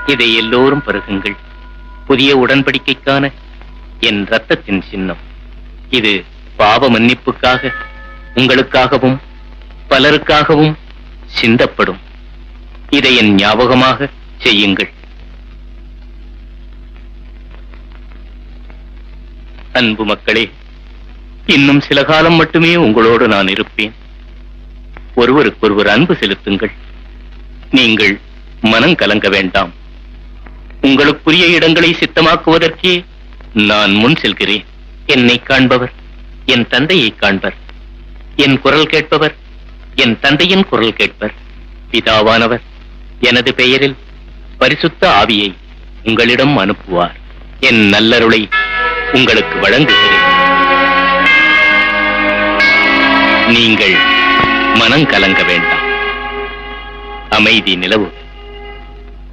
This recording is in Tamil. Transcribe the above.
இதை எல்லோரும் பருகுங்கள். புதிய உடன்படிக்கைக்கான என் இரத்தத்தின் சின்னம். இது பாவ மன்னிப்புக்காக உங்களுக்காகவும் பலருக்காகவும் சிந்தப்படும். இதை என் ஞாபகமாக செய்யுங்கள். அன்பு மக்களே, இன்னும் சில காலம் மட்டுமே உங்களோடு நான் இருப்பேன். ஒருவருக்கொருவர் அன்பு செலுத்துங்கள். நீங்கள் மனம் கலங்க வேண்டாம். உங்களுக்குரிய இடங்களை சித்தமாக்குவதற்கே நான் முன் செல்கிறேன். என்னை காண்பவர் என் தந்தையை காண்பர். என் குரல் கேட்பவர் என் தந்தையின் குரல் கேட்பர். பிதாவானவர் எனது பெயரில் பரிசுத்த ஆவியை உங்களிடம் அனுப்புவார். என் நல்லருளை உங்களுக்கு வழங்குகிறேன். நீங்கள் மனம் கலங்க வேண்டாம். அமைதி நிலவு.